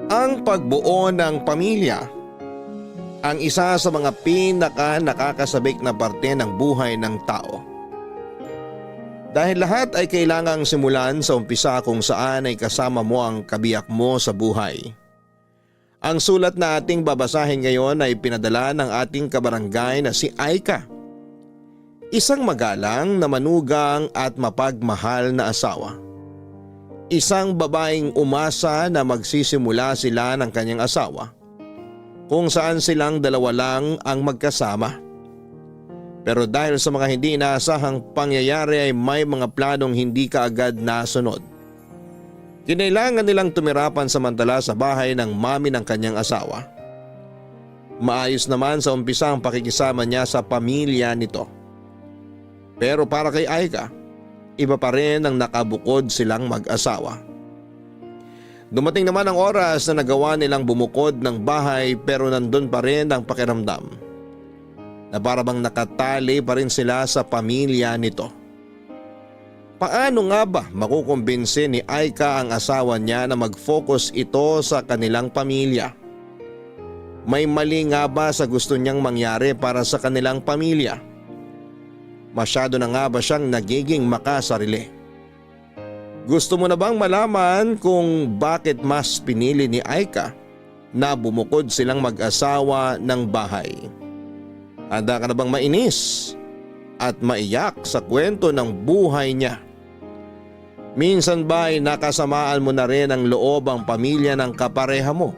Ang pagbuo ng pamilya ang isa sa mga nakakasabik na parte ng buhay ng tao. Dahil lahat ay kailangang simulan sa umpisa kung saan ay kasama mo ang kabiyak mo sa buhay. Ang sulat na ating babasahin ngayon ay pinadala ng ating kabarangay na si Aika. Isang magalang na manugang at mapagmahal na asawa. Isang babaeng umasa na magsisimula sila ng kanyang asawa kung saan silang dalawa lang ang magkasama. Pero dahil sa mga hindi inaasahang pangyayari ay may mga planong hindi kaagad nasunod. Kinailangan nilang tumira pansamantala sa bahay ng mami ng kanyang asawa. Maayos naman sa umpisa ang pakikisama niya sa pamilya nito. Pero para kay Aika, iba pa rin ang nakabukod silang mag-asawa. Dumating naman ang oras na nagawa nilang bumukod ng bahay pero nandun pa rin ang pakiramdam na parabang nakatali pa rin sila sa pamilya nito. Paano nga ba makukumbinsi ni Aika ang asawa niya na mag-focus ito sa kanilang pamilya? May mali nga ba sa gusto niyang mangyari para sa kanilang pamilya? Masyado na nga ba siyang nagiging makasarili? Gusto mo na bang malaman kung bakit mas pinili ni Aika na bumukod silang mag-asawa ng bahay? Handa ka na bang mainis at maiyak sa kwento ng buhay niya? Minsan ba ay nakasamaan mo na rin ang loob ang pamilya ng kapareha mo?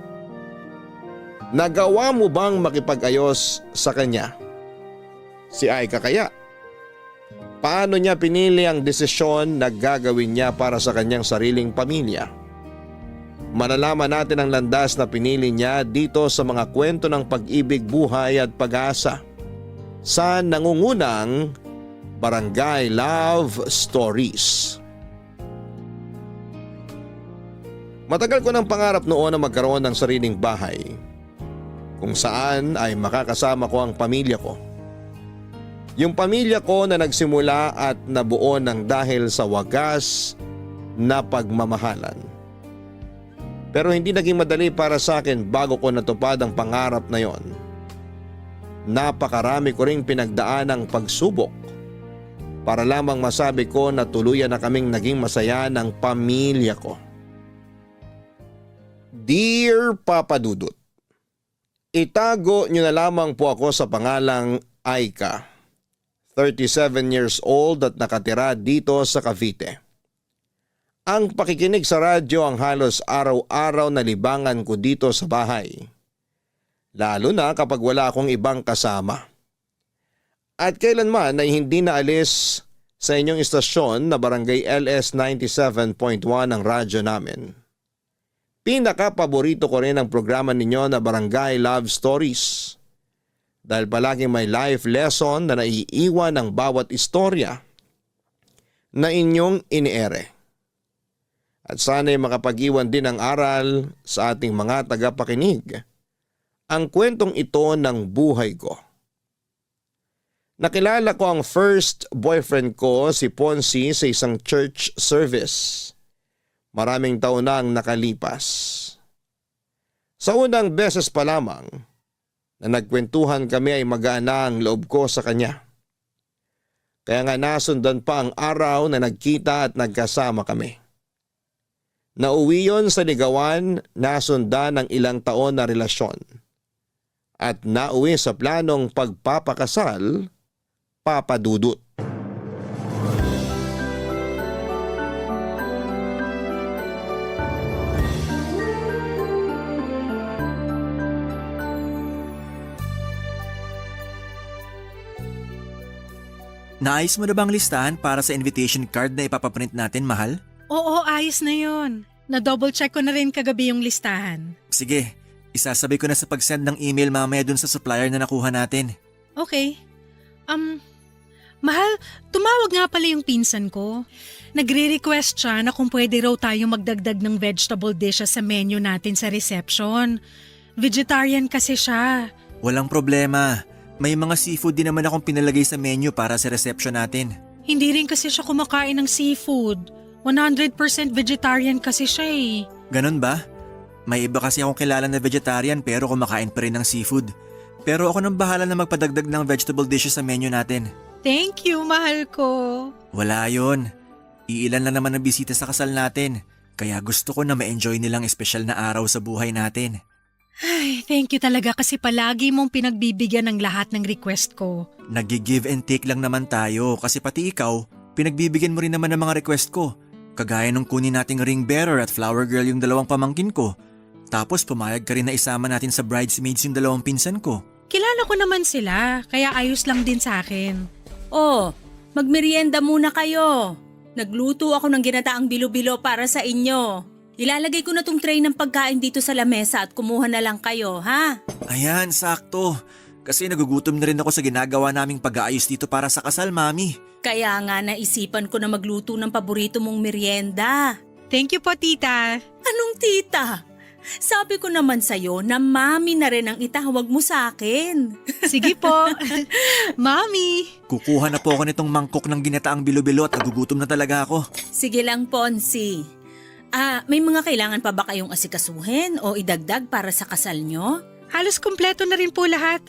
Nagawa mo bang makipag-ayos sa kanya? Si Aika kaya? Paano niya pinili ang desisyon na gagawin niya para sa kanyang sariling pamilya? Malalaman natin ang landas na pinili niya dito sa mga kwento ng pag-ibig, buhay at pag-asa sa nangungunang Barangay Love Stories. Matagal ko ng pangarap noon na magkaroon ng sariling bahay kung saan ay makakasama ko ang pamilya ko. Yung pamilya ko na nagsimula at nabuo ng dahil sa wagas na pagmamahalan. Pero hindi naging madali para sa akin bago ko natupad ang pangarap na yon. Napakarami ko ring pinagdaan ng pagsubok para lamang masabi ko na tuluyan na kaming naging masaya ng pamilya ko. Dear Papa Dudut, itago niyo na lamang po ako sa pangalang Aika. 37 years old at nakatira dito sa Cavite. Ang pakikinig sa radyo ang halos araw-araw na libangan ko dito sa bahay. Lalo na kapag wala akong ibang kasama. At kailanman ay hindi naalis sa inyong istasyon na Barangay LS 97.1 ang radyo namin. Pinaka-paborito ko rin ang programa ninyo na Barangay Love Stories. Dahil palaging may life lesson na naiiwan ng bawat istorya na inyong iniere. At sana'y makapag-iwan din ng aral sa ating mga tagapakinig ang kwentong ito ng buhay ko. Nakilala ko ang first boyfriend ko si Ponzi sa isang church service. Maraming taon na ang nakalipas. Sa unang beses pa lamang na nagkwentuhan kami ay magaan na ang loob ko sa kanya. Kaya nga nasundan pa ang araw na nagkita at nagkasama kami. Nauwi yon sa ligawan, nasundan ng ilang taon na relasyon. At nauwi sa planong pagpapakasal, Papa Dudut. Naayos mo na bang listahan para sa invitation card na ipapaprint natin, mahal? Oo, ayos na yun. Na-double check ko na rin kagabi yung listahan. Sige, isasabay ko na sa pag-send ng email mamaya dun sa supplier na nakuha natin. Okay. Mahal, tumawag nga pala yung pinsan ko. Nagre-request siya na kung pwede raw tayo magdagdag ng vegetable dishes sa menu natin sa reception. Vegetarian kasi siya. Walang problema. May mga seafood din naman akong pinalagay sa menu para sa reception natin. Hindi rin kasi siya kumakain ng seafood. 100% vegetarian kasi siya eh. Ganon ba? May iba kasi akong kilala na vegetarian pero kumakain pa rin ng seafood. Pero ako nang bahala na magpadagdag ng vegetable dishes sa menu natin. Thank you, mahal ko. Wala yon. Iilan lang naman ang bisita sa kasal natin. Kaya gusto ko na ma-enjoy nilang espesyal na araw sa buhay natin. Ay, thank you talaga kasi palagi mong pinagbibigyan ng lahat ng request ko. Nag-give and take lang naman tayo kasi pati ikaw, pinagbibigyan mo rin naman ng mga request ko. Kagaya nung kunin nating ring bearer at flower girl yung dalawang pamangkin ko. Tapos pumayag ka rin na isama natin sa bridesmaids yung dalawang pinsan ko. Kilala ko naman sila, kaya ayos lang din sa akin. Oh, magmerienda muna kayo. Nagluto ako ng ginataang bilo-bilo para sa inyo. Ilalagay ko na tong tray ng pagkain dito sa lamesa at kumuha na lang kayo, ha? Ayan, sakto. Kasi nagugutom na rin ako sa ginagawa naming pag-aayos dito para sa kasal, Mami. Kaya nga naisipan ko na magluto ng paborito mong merienda. Thank you po, tita. Anong tita? Sabi ko naman sa'yo na mami na rin ang itawag mo sa akin. Sige po. Mami. Kukuha na po ako nitong mangkok ng ginataang bilo-bilo at nagugutom na talaga ako. Sige lang, Ponsi. May mga kailangan pa ba kayong asikasuhin o idagdag para sa kasal nyo? Halos kumpleto na rin po lahat.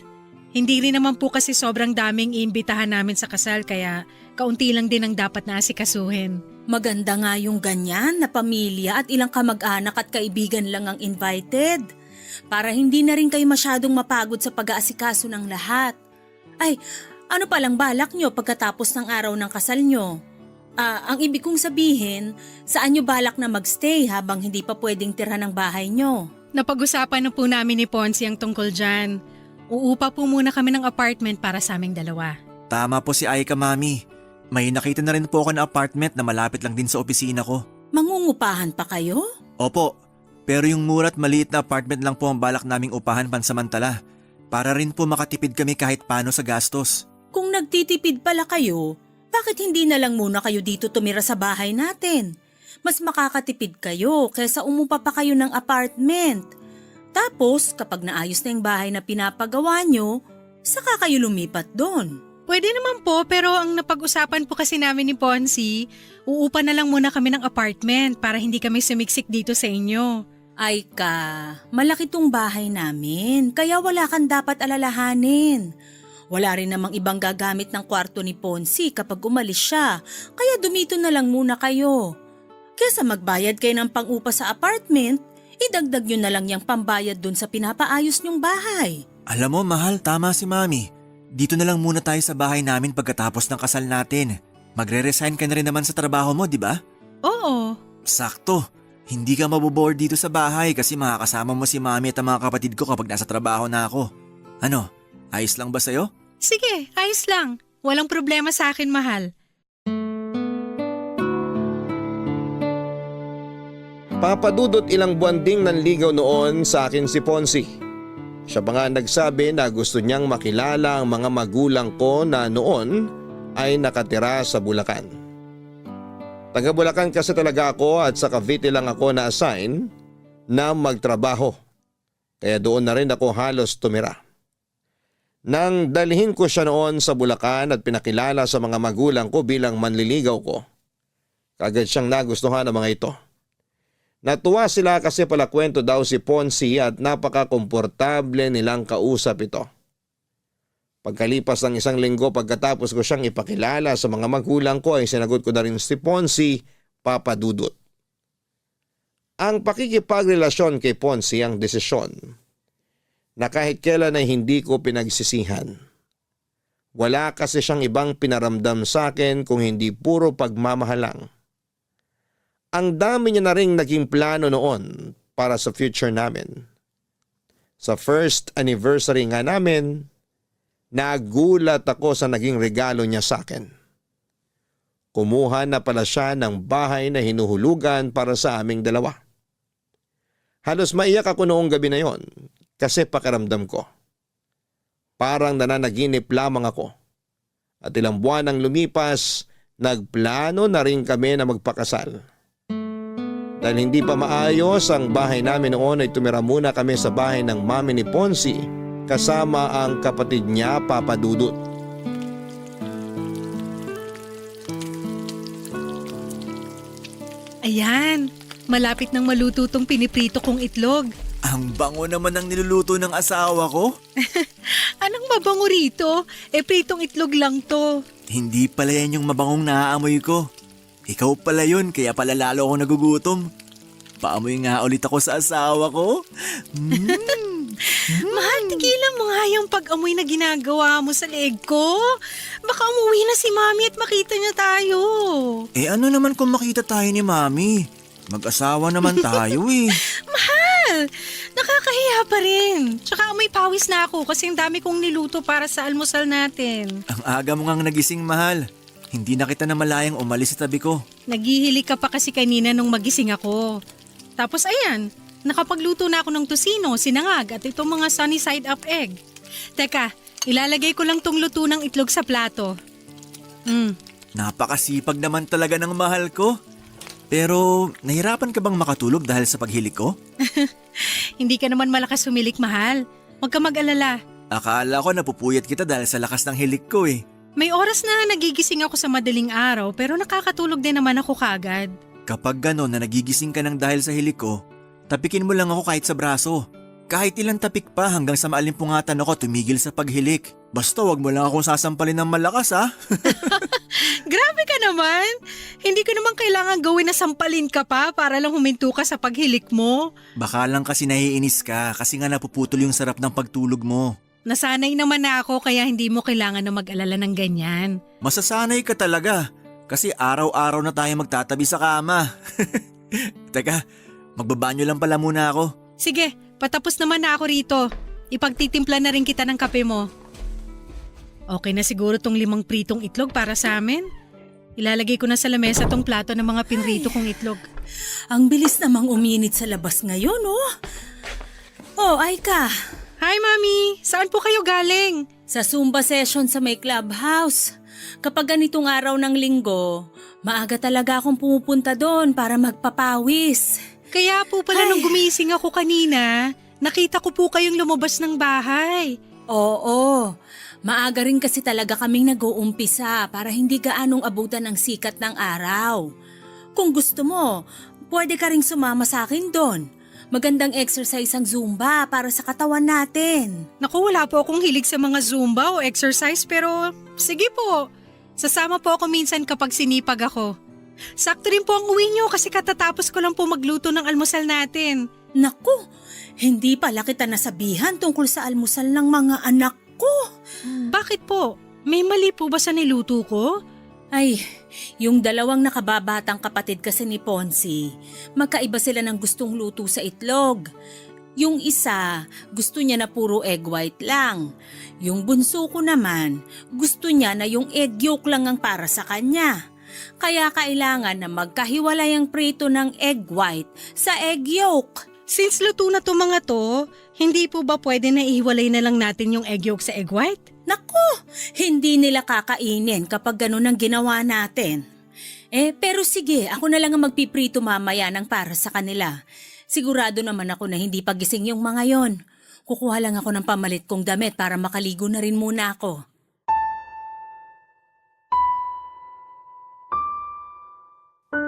Hindi rin naman po kasi sobrang daming iimbitahan namin sa kasal kaya kaunti lang din ang dapat na asikasuhin. Maganda nga yung ganyan na pamilya at ilang kamag-anak at kaibigan lang ang invited. Para hindi na rin kayo masyadong mapagod sa pag-aasikaso ng lahat. Ay, ano palang balak nyo pagkatapos ng araw ng kasal nyo? Ang ibig kong sabihin, saan nyo balak na magstay habang hindi pa pwedeng tirhan ng bahay nyo? Napag-usapan na po namin ni Ponzi ang tungkol dyan. Uupa po muna kami ng apartment para sa aming dalawa. Tama po si Aika, Mami. May nakita na rin po ako na apartment na malapit lang din sa opisina ko. Mangungupahan pa kayo? Opo, pero yung mura at maliit na apartment lang po ang balak naming upahan pansamantala. Para rin po makatipid kami kahit paano sa gastos. Kung nagtitipid pala kayo, bakit hindi na lang muna kayo dito tumira sa bahay natin? Mas makakatipid kayo kaysa umupa pa kayo ng apartment. Tapos kapag naayos na yung bahay na pinapagawa nyo, saka kayo lumipat doon. Pwede naman po pero ang napag-usapan po kasi namin ni Ponzi, uupa na lang muna kami ng apartment para hindi kami sumiksik dito sa inyo. Ay ka, malaki tong bahay namin kaya wala kang dapat alalahanin. Wala rin namang ibang gagamit ng kwarto ni Ponzi kapag umalis siya, kaya dumito na lang muna kayo. Kesa magbayad kayo ng pang-upa sa apartment, idagdag nyo na lang yung pambayad dun sa pinapaayos nyong bahay. Alam mo, mahal, tama si Mami. Dito na lang muna tayo sa bahay namin pagkatapos ng kasal natin. Magre-resign ka na rin naman sa trabaho mo, di ba? Oo. Sakto. Hindi ka maboboard dito sa bahay kasi makakasama mo si Mami at ang mga kapatid ko kapag nasa trabaho na ako. Ano, ayos lang ba sa'yo? Sige, ayos lang. Walang problema sa akin, mahal. Papadudot ilang buwan ding nanligaw noon sa akin si Ponzi. Siya pa nga nagsabi na gusto niyang makilala ang mga magulang ko na noon ay nakatira sa Bulacan. Taga Bulacan kasi talaga ako at sa Cavite lang ako na-assign na magtrabaho. Kaya doon na rin ako halos tumira. Nang dalhin ko siya noon sa Bulacan at pinakilala sa mga magulang ko bilang manliligaw ko, kagad siyang nagustuhan ng mga ito. Natuwa sila kasi pala kwento daw si Ponzi at napaka-komportable nilang kausap ito. Pagkalipas ng isang linggo pagkatapos ko siyang ipakilala sa mga magulang ko ay sinagot ko na rin si Ponzi, Papa Dudut. Ang pakikipagrelasyon kay Ponzi ang desisyon na kahit kailan ay hindi ko pinagsisihan. Wala kasi siyang ibang pinaramdam sa akin kung hindi puro pagmamahalang. Ang dami niya na ring naging plano noon para sa future namin. Sa first anniversary nga namin, nagulat ako sa naging regalo niya sa akin. Kumuha na pala siya ng bahay na hinuhulugan para sa aming dalawa. Halos maiyak ako noong gabi na yon kasi pakiramdam ko. Parang nananaginip lamang ako. At ilang buwan nang lumipas, nagplano na rin kami na magpakasal. Dahil hindi pa maayos ang bahay namin noon ay tumira muna kami sa bahay ng mami ni Ponzi kasama ang kapatid niya, Papa Dudut. Ayan, Malapit nang maluto tong piniprito kong itlog. Ang bango naman ng niluluto ng asawa ko. Anong mabango rito? Pritong itlog lang to. Hindi pala yan yung mabangong naaamoy ko. Ikaw pala yun, kaya pala lalo ako nagugutom. Paamoy nga ulit ako sa asawa ko. Mahal, tigilan mo nga yung pag-amoy na ginagawa mo sa leeg ko. Baka umuwi na si Mami at makita niya tayo. Ano naman kung makita tayo ni Mami? Mag-asawa naman tayo eh. Mahal, nakakahiya pa rin. Tsaka amoy pawis na ako kasi ang dami kong niluto para sa almusal natin. Ang aga mo ngang nagising, mahal. Hindi na kita namalayang umalis sa tabi ko. Naghihili ka pa kasi kanina nung magising ako. Tapos ayan, nakapagluto na ako ng tosino, sinangag at itong mga sunny side up egg. Teka, ilalagay ko lang tong luto ng itlog sa plato. Napakasipag naman talaga ng mahal ko. Pero nahirapan ka bang makatulog dahil sa paghilik ko? Hindi ka naman malakas humilik, mahal. Huwag ka mag-alala. Akala ko napupuyat kita dahil sa lakas ng hilik ko eh. May oras na nagigising ako sa madaling araw pero nakakatulog din naman ako kagad. Kapag gano'n na nagigising ka ng dahil sa hilik ko, tapikin mo lang ako kahit sa braso. Kahit ilang tapik pa hanggang sa maalimpungatan ako tumigil sa paghilik. Basta wag mo lang akong sasampalin ng malakas ha. Grabe ka naman! Hindi ko naman kailangan gawin na sampalin ka pa para lang huminto ka sa paghilik mo. Baka lang kasi naiinis ka kasi nga napuputol yung sarap ng pagtulog mo. Nasanay naman na ako kaya hindi mo kailangan na mag-alala ng ganyan. Masasanay ka talaga kasi araw-araw na tayo magtatabi sa kama. Teka, magbabanyo lang pala muna ako. Sige, patapos naman na ako rito. Ipagtitimpla na rin kita ng kape mo. Okay na siguro tong 5 pritong itlog para sa amin? Ilalagay ko na sa lamesa tong plato ng mga pinrito kong itlog. Ang bilis namang uminit sa labas ngayon, oh. Oh, Aika. Hi, Mami! Saan po kayo galing? Sa Zumba session sa may clubhouse. Kapag ganitong araw ng linggo, maaga talaga akong pumupunta doon para magpapawis. Kaya po pala nung gumising ako kanina, nakita ko po kayong lumabas ng bahay. Oo, maaga rin kasi talaga kaming nag-uumpisa para hindi gaanong abutan ng sikat ng araw. Kung gusto mo, pwede ka ring sumama sa akin doon. Magandang exercise ang Zumba para sa katawan natin. Naku, wala po akong hilig sa mga Zumba o exercise pero sige po. Sasama po ako minsan kapag sinipag ako. Sakto rin po ang uwi niyo kasi katatapos ko lang po magluto ng almusal natin. Naku, hindi pala kita nasabihan tungkol sa almusal ng mga anak ko. Bakit po? May mali po ba sa niluto ko? Ay, yung dalawang nakababatang kapatid kasi ni Ponzi, magkaiba sila ng gustong luto sa itlog. Yung isa, gusto niya na puro egg white lang. Yung bunso ko naman, gusto niya na yung egg yolk lang ang para sa kanya. Kaya kailangan na magkahiwalay ang prito ng egg white sa egg yolk. Since luto na to mga to, hindi po ba pwede na ihiwalay na lang natin yung egg yolk sa egg white? Naku, hindi nila kakainin kapag ganun ang ginawa natin. Pero sige, ako na lang ang magpiprito mamaya ng para sa kanila. Sigurado naman ako na hindi pagising yung mga yon. Kukuha lang ako ng pamalit kong damit para makaligo na rin muna ako.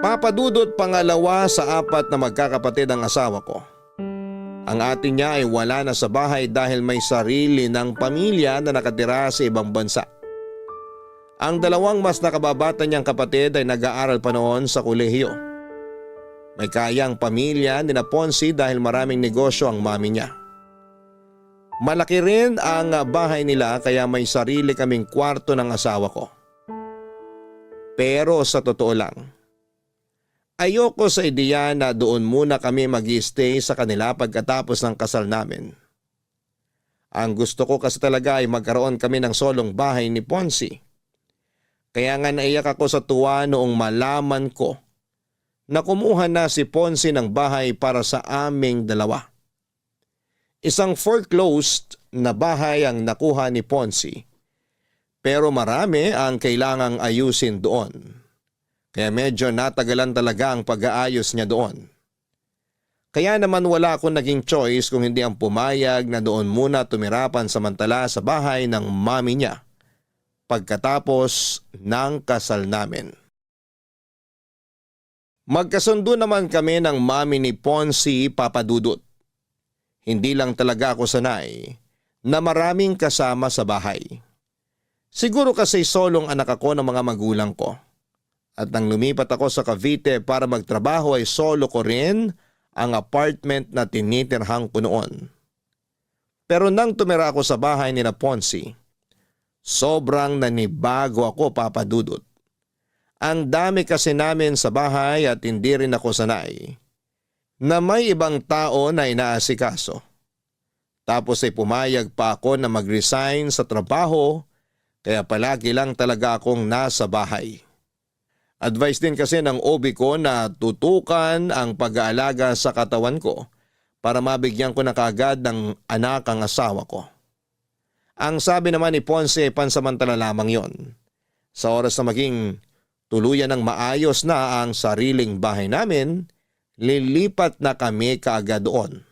Papadudot pangalawa sa 4 na magkakapatid ang asawa ko. Ang ate niya ay wala na sa bahay dahil may sarili ng pamilya na nakatira sa ibang bansa. Ang 2 mas nakababata niyang kapatid ay nag-aaral pa noon sa kolehiyo. May kayang pamilya ni na Ponzi dahil maraming negosyo ang mami niya. Malaki rin ang bahay nila kaya may sarili kaming kwarto ng asawa ko. Pero sa totoo lang, ayoko sa ideya na doon muna kami mag-i-stay sa kanila pagkatapos ng kasal namin. Ang gusto ko kasi talaga ay magkaroon kami ng solong bahay ni Ponzi. Kaya nga naiyak ako sa tuwa noong malaman ko na kumuha na si Ponzi ng bahay para sa aming 2. Isang foreclosed na bahay ang nakuha ni Ponzi, pero marami ang kailangang ayusin doon. Kaya medyo natagalan talaga ang pag-aayos niya doon. Kaya naman wala akong naging choice kung hindi ang pumayag na doon muna tumira pansamantala sa bahay ng mami niya pagkatapos ng kasal namin. Magkasundo naman kami ng mami ni Ponzi, Papa Dudut. Hindi lang talaga ako sanay na maraming kasama sa bahay. Siguro kasi solong anak ako ng mga magulang ko. At nang lumipat ako sa Cavite para magtrabaho ay solo ko rin ang apartment na tinitirhan ko noon. Pero nang tumira ako sa bahay ni na Ponzi, sobrang nanibago ako, Papa Dudut. Ang dami kasi namin sa bahay at hindi rin ako sanay na may ibang tao na inaasikaso. Tapos ay pumayag pa ako na mag-resign sa trabaho kaya palagi lang talaga akong nasa bahay. Advice din kasi ng OB ko na tutukan ang pag-aalaga sa katawan ko para mabigyan ko na kagad ng anak ang asawa ko. Ang sabi naman ni Ponce ay pansamantala lamang yon. Sa oras na maging tuluyan ng maayos na ang sariling bahay namin, lilipat na kami kaagad doon.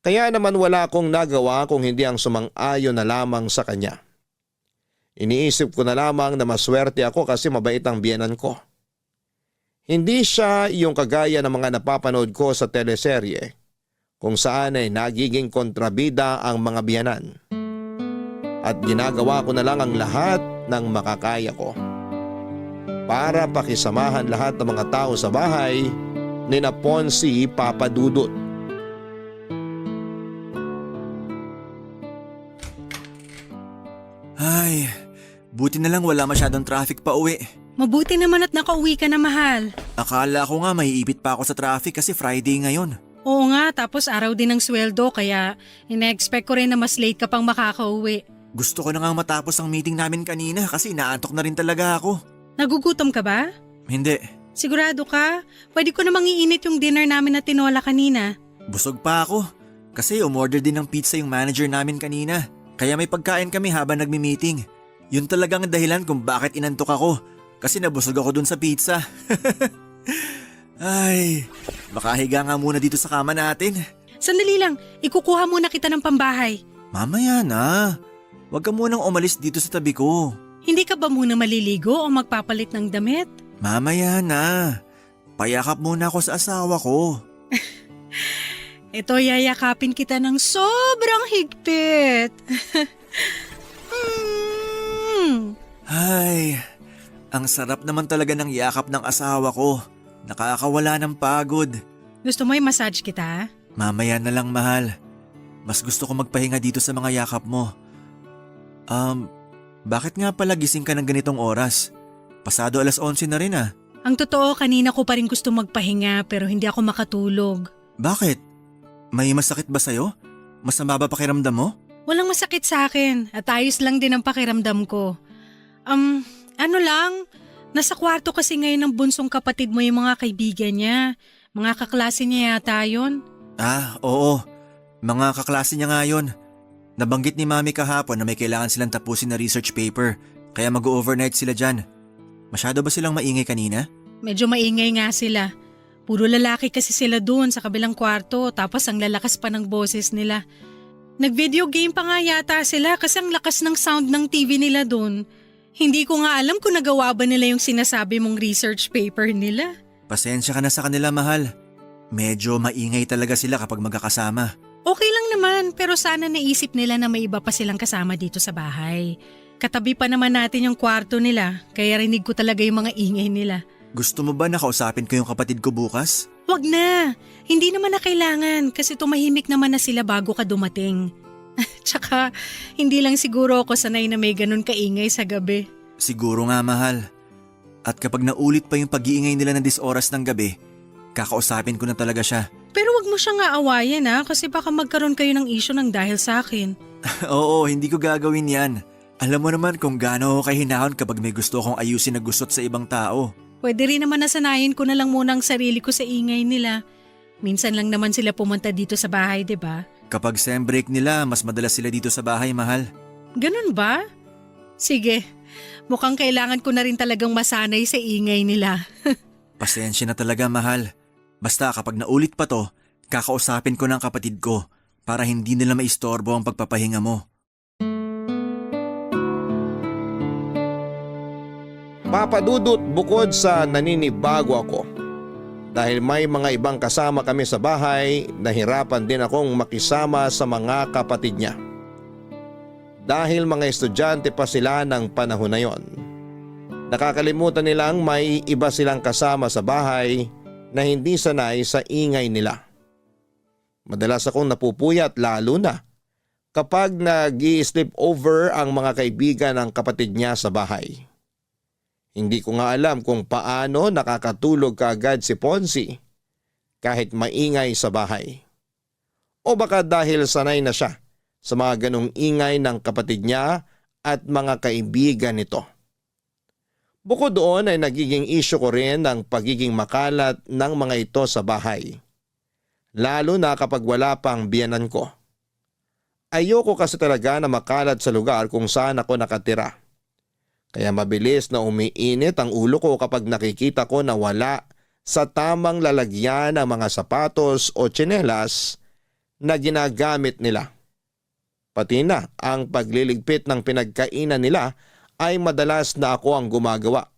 Kaya naman wala akong nagawa kung hindi ang sumang-ayon na lamang sa kanya. Iniisip ko na lamang na maswerte ako kasi mabait ang biyenan ko. Hindi siya yung kagaya ng mga napapanood ko sa teleserye kung saan ay nagiging kontrabida ang mga biyenan. At ginagawa ko na lang ang lahat ng makakaya ko para pakisamahan lahat ng mga tao sa bahay ni na Ponzi, Papa Dudut. Ay, buti na lang wala masyadong traffic pa uwi. Mabuti naman at nakauwi ka na, mahal. Akala ko nga maiipit pa ako sa traffic kasi Friday ngayon. Oo nga, tapos araw din ng sweldo kaya ina-expect ko rin na mas late ka pang makakauwi. Gusto ko na nga matapos ang meeting namin kanina kasi naantok na rin talaga ako. Nagugutom ka ba? Hindi, Sigurado ka? Pwede ko namang iinit yung dinner namin na tinola kanina. busog pa ako. Kasi umorder din ng pizza yung manager namin kanina. Kaya may pagkain kami habang nagmi-meeting. Yun talagang dahilan kung bakit inantok ako. Kasi nabusog ako dun sa pizza. Ay, makahiga nga muna dito sa kama natin. Sandali lang, ikukuha muna kita ng pambahay. Mamaya na. Huwag ka munang umalis dito sa tabi ko. Hindi ka ba muna maliligo o magpapalit ng damit? Mamaya na. Payakap muna ako sa asawa ko. Ito, yayakapin kita ng sobrang higpit. Ay, ang sarap naman talaga ng yakap ng asawa ko. Nakakawala ng pagod. Gusto mo i-massage kita? Mamaya na lang, mahal. Mas gusto ko magpahinga dito sa mga yakap mo. Bakit nga pala gising ka ng ganitong oras? Pasado 11:00 na rin ah. Ang totoo, kanina ko pa rin gusto magpahinga pero hindi ako makatulog. Bakit? May masakit ba sa'yo? Masama ba pakiramdam mo? Walang masakit sa akin at ayos lang din ang pakiramdam ko. Ano lang, nasa kwarto kasi ngayon ng bunsong kapatid mo yung mga kaibigan niya. Mga kaklase niya yata yun. Ah, oo. Mga kaklase niya nga yun. Nabanggit ni Mami kahapon na may kailangan silang tapusin na research paper, kaya mag-overnight sila dyan. Masyado ba silang maingay kanina? Medyo maingay nga sila. Puro lalaki kasi sila doon sa kabilang kwarto tapos ang lalakas pa ng boses nila. Nag-video game pa nga yata sila kasi ang lakas ng sound ng TV nila doon. Hindi ko nga alam kung nagawa ba nila yung sinasabi mong research paper nila. Pasensya ka na sa kanila, mahal. Medyo maingay talaga sila kapag magkakasama. Okay lang naman pero sana naisip nila na may iba pa silang kasama dito sa bahay. Katabi pa naman natin yung kwarto nila kaya rinig ko talaga yung mga ingay nila. Gusto mo ba na kausapin ko yung kapatid ko bukas? Wag na, hindi naman na kailangan kasi tumahimik naman na sila bago ka dumating. Tsaka hindi lang siguro ako sanay na may ganun kaingay sa gabi. Siguro nga, mahal. At kapag naulit pa yung pag-iingay nila ng 10 oras ng gabi, kakausapin ko na talaga siya. Pero wag mo siya nga awayan kasi baka magkaroon kayo ng issue ng dahil sa akin. Oo, hindi ko gagawin yan. Alam mo naman kung gaano ako kahinahon kapag may gusto akong ayusin na gusot sa ibang tao. Pwede rin naman nasanayin ko na lang muna ang sarili ko sa ingay nila. Minsan lang naman sila pumunta dito sa bahay, 'di ba? Kapag sem break nila, mas madalas sila dito sa bahay, mahal. Ganun ba? Sige, mukhang kailangan ko na rin talagang masanay sa ingay nila. Pasensya na talaga, mahal. Basta kapag naulit pa to, kakausapin ko ng kapatid ko para hindi nila maistorbo ang pagpapahinga mo. Papa Dudut, bukod sa naninibago ako, Dahil may mga ibang kasama kami sa bahay, nahirapan din akong makisama sa mga kapatid niya. Dahil mga estudyante pa sila ng panahon na yon. Nakakalimutan nilang may iba silang kasama sa bahay na hindi sanay sa ingay nila. Madalas akong napupuyat lalo na kapag nag-i-sleep over ang mga kaibigan ng kapatid niya sa bahay. Hindi ko nga alam kung paano nakakatulog kaagad si Ponzi kahit maingay sa bahay. O baka dahil sanay na siya sa mga ganong ingay ng kapatid niya at mga kaibigan nito. Bukod doon ay nagiging issue ko rin ang pagiging makalat ng mga ito sa bahay. Lalo na kapag wala pang biyanan ko. Ayoko kasi talaga na makalat sa lugar kung saan ako nakatira. Kaya mabilis na umiinit ang ulo ko kapag nakikita ko na wala sa tamang lalagyan ng mga sapatos o tsinelas na ginagamit nila. Pati na ang pagliligpit ng pinagkainan nila ay madalas na ako ang gumagawa.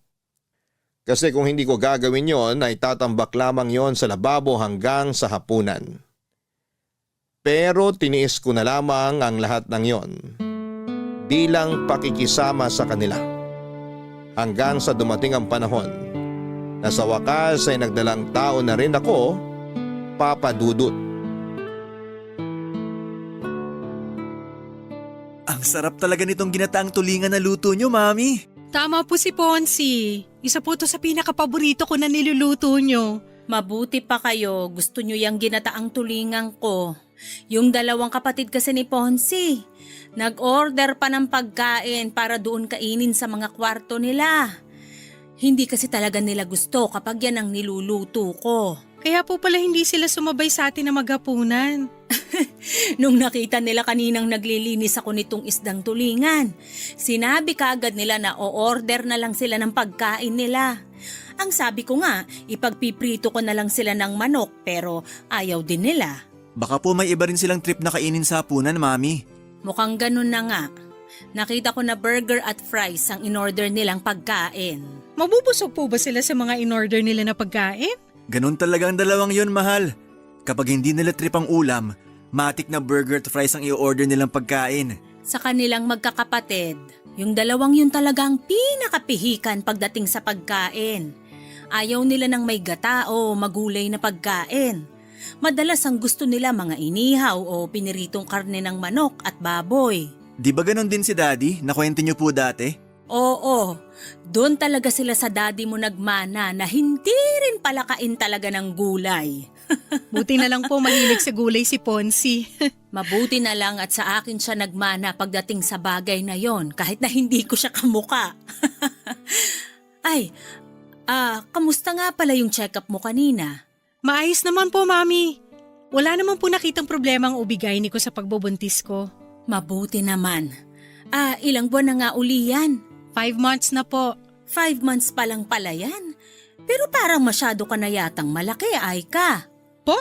Kasi kung hindi ko gagawin yon ay tatambak lamang yon sa lababo hanggang sa hapunan. Pero tiniis ko na lamang ang lahat ng yon bilang pakikisama sa kanila. Hanggang sa dumating ang panahon na sa wakas ay nagdalang tao na rin ako, Papa Dudut. Ang sarap talaga nitong ginataang tulingan na luto nyo, Mami. Tama po si Ponzi. Isa po to sa pinakapaborito ko na niluluto nyo. Mabuti pa kayo, gusto nyo yung ginataang tulingan ko. Yung dalawang kapatid kasi ni Ponzi, nag-order pa ng pagkain para doon kainin sa mga kwarto nila. Hindi kasi talaga nila gusto kapag yan ang niluluto ko. Kaya po pala hindi sila sumabay sa atin na maghapunan. Nung nakita nila kaninang naglilinis ako nitong isdang tulingan, sinabi kaagad nila na o-order na lang sila ng pagkain nila. Ang sabi ko nga, ipagpiprito ko na lang sila ng manok pero ayaw din nila. Baka po may iba rin silang trip na kainin sa hapunan, Mami. Mukhang ganun na nga. Nakita ko na burger at fries ang in-order nilang pagkain. Mabubusog po ba sila sa mga in-order nila na pagkain? Ganun talaga ang dalawang yon, mahal. Kapag hindi nila trip ang ulam, matik na burger at fries ang i-order nilang pagkain. Sa kanilang magkakapatid, yung dalawang yun talaga ang pinakapihikan pagdating sa pagkain. Ayaw nila ng may gata o magulay na pagkain. Madalas ang gusto nila mga inihaw o piniritong karne ng manok at baboy. Di ba ganun din si Daddy? Nakwento niyo po dati? Oo, doon talaga sila sa daddy mo nagmana na hindi rin palakain talaga ng gulay. Buti na lang po mahilig sa gulay si Ponzi. Mabuti na lang at sa akin siya nagmana pagdating sa bagay na yon kahit na hindi ko siya kamuka. Ay, kamusta nga pala yung check-up mo kanina? Maayos naman po, Mami. Wala naman po nakitang problema ang ubigay ni ko sa pagbubuntis ko. Mabuti naman. Ilang buwan na nga uli yan? 5 months na po. 5 months pa lang pala yan. Pero parang masyado ka na yatang malaki, Aika. Po?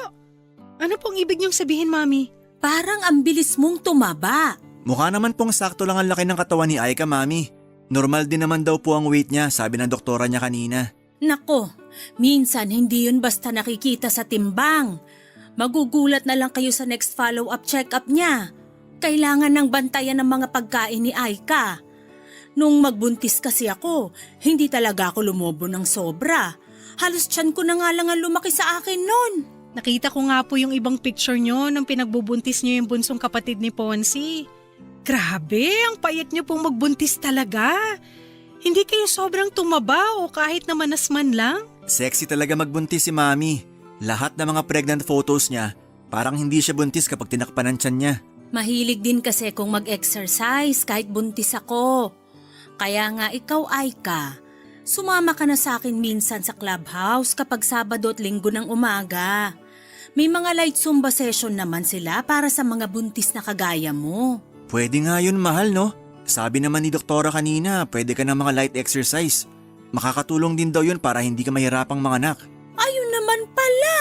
Ano pong ibig niyong sabihin, Mami? Parang ang bilis mong tumaba. Mukha naman pong sakto lang ang laki ng katawan ni Aika, Mami. Normal din naman daw po ang weight niya, sabi ng doktora niya kanina. Nako, minsan hindi yun basta nakikita sa timbang. Magugulat na lang kayo sa next follow-up check-up niya. Kailangan ng bantayan ng mga pagkain ni Aika. Nung magbuntis kasi ako, hindi talaga ako lumobo ng sobra. Halos tiyan ko na nga lang ang lumaki sa akin nun. Nakita ko nga po yung ibang picture niyo nung pinagbubuntis niyo yung bunsong kapatid ni Ponzi. Grabe, ang payat niyo pong magbuntis talaga. Hindi kayo sobrang tumaba o kahit na manas man lang? Sexy talaga magbuntis si Mami. Lahat ng mga pregnant photos niya, parang hindi siya buntis kapag tinakpan ang tiyan niya. Mahilig din kasi kung mag-exercise kahit buntis ako. Kaya nga ikaw, Aika, sumama ka na sa akin minsan sa clubhouse kapag Sabado at Linggo ng umaga. May mga light Zumba session naman sila para sa mga buntis na kagaya mo. Pwede nga yun, mahal, no? Sabi naman ni doktora kanina, pwede ka ng mga light exercise. Makakatulong din daw yun para hindi ka mahirapang manganak. Ayun naman pala!